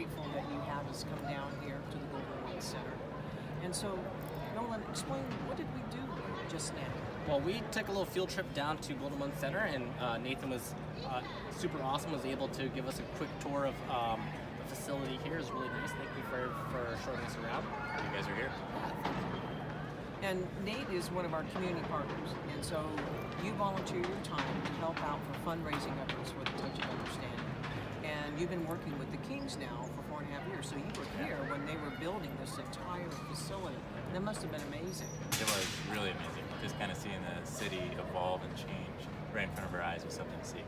grateful that you had us come down here to the Global One Center. And so, Nolan, explain, what did we do just now? Well, we took a little field trip down to Golden One Center, and Nathan was super awesome, was able to give us a quick tour of the facility here. It's really nice. Thank you for showing us around. You guys are here. And Nate is one of our community partners, and so you volunteer your time to help out for fundraising efforts with A Touch of Understanding. And you've been working with the Kings now for 4.5 years, so you were here when they were building this entire facility. That must have been amazing. It was really amazing. Just kind of seeing the city evolve and change right in front of our eyes was something to see.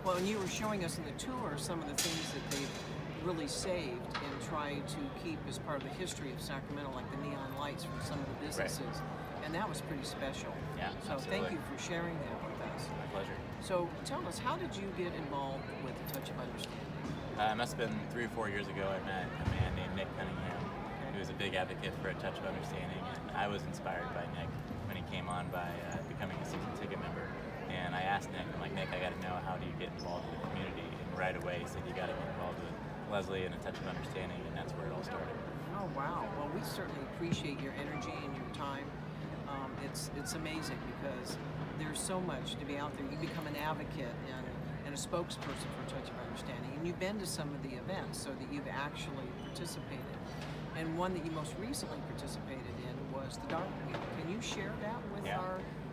Well, and you were showing us in the tour some of the things that they've really saved and tried to keep as part of the history of Sacramento, like the neon lights from some of the businesses. Right. And that was pretty special. Yeah, so absolutely. thank you for sharing that with us. My pleasure. So tell us, how did you get involved with A Touch of Understanding? It must have been 3 or 4 years ago. I met a man named Nick Cunningham, who was a big advocate for A Touch of Understanding, and I was inspired by Nick when he came on by becoming a season ticket member. And I asked Nick, I'm like, Nick, I got to know, how do you get involved in the community? And right away he said, you got to get involved with Leslie and A Touch of Understanding, and that's where it all started. Oh, wow. Well, we certainly appreciate your energy and your time. It's amazing because there's so much to be out there. You become an advocate and a spokesperson for A Touch of Understanding, and you've been to some of the events so that you've actually participated. And one that you most recently participated in was the Dark Meal. Can you share that with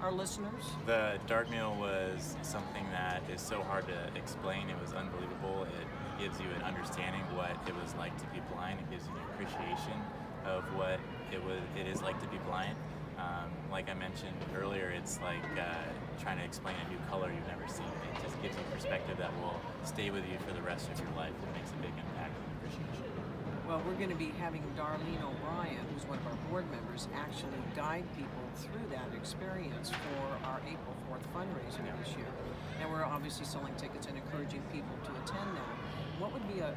our listeners? The Dark Meal was something that is so hard to explain. It was unbelievable. It gives you an understanding what it was like to be blind. It gives you an appreciation of what it is like to be blind. Like I mentioned earlier, it's like trying to explain a new color you've never seen. It just gives you perspective that will stay with you for the rest of your life. It makes a big impact on appreciation. Well, we're going to be having Darlene O'Brien, who's one of our board members, actually guide people through that experience for our April 4th fundraiser this year. And we're obviously selling tickets and encouraging people to attend that. What would be a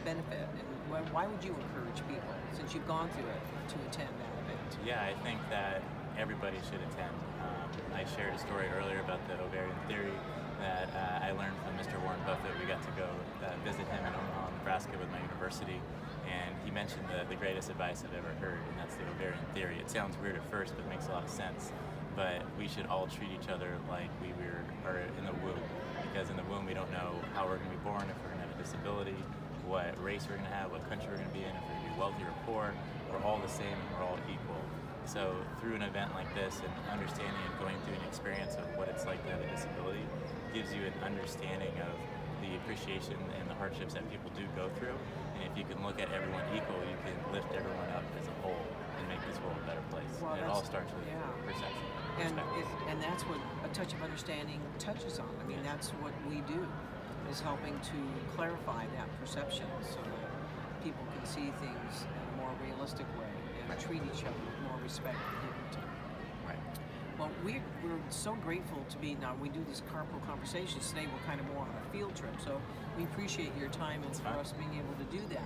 benefit, and why would you encourage people, since you've gone through it, to attend that event? Yeah, I think that everybody should attend. I shared a story earlier about the ovarian theory that I learned from Mr. Warren Buffett. We got to go visit him in Omaha, Nebraska with my university, and he mentioned the greatest advice I've ever heard, and that's the ovarian theory. It sounds weird at first, but it makes a lot of sense. But we should all treat each other like we are in the womb, because in the womb we don't know how we're going to be born, if we're going to have a disability, what race we're going to have, what country we're going to be in, if we're going to be wealthy or poor. We're all the same and we're all equal. So through an event like this and understanding and going through an experience of what it's like to have a disability gives you an understanding of the appreciation and the hardships that people do go through. And if you can look at everyone equal, you can lift everyone up as a whole and make this world a better place. Well, and it all starts with perception. And that's what A Touch of Understanding touches on. I mean, that's what we do, is helping to clarify that perception so that people can see things in a more realistic way and treat each other with more respect and dignity. Right. Well, we're so grateful to be, now we do these carpool conversations, today we're kind of more on a field trip, so we appreciate your time and for us being able to do that.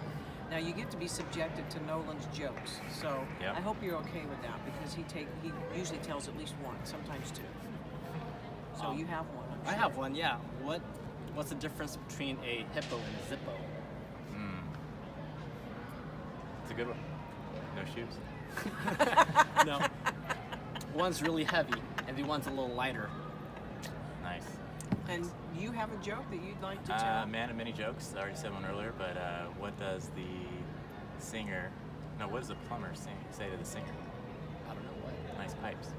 Now you get to be subjected to Nolan's jokes, so I hope you're okay with that, because he usually tells at least one, sometimes two. So you have one, I'm sure. I have one, yeah. What's the difference between a hippo and a zippo? It's a good one. No shoes. No. One's really heavy, and the one's a little lighter. Nice. And you have a joke that you'd like to tell? Man of many jokes. I already said one earlier, but what does what does the plumber say to the singer? I don't know what. Nice pipes.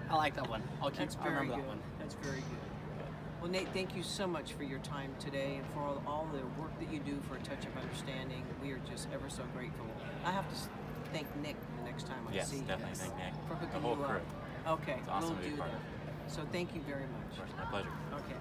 I like that one. I'll remember that one. That's very good. Well, Nate, thank you so much for your time today and for all the work that you do for A Touch of Understanding. We are just ever so grateful. I have to thank Nick the next time I see you. Yes, definitely thank Nick. For hooking the whole you crew. up. Okay, It's awesome we'll to be do part that. of. So thank you very much. Of course, my pleasure. Okay.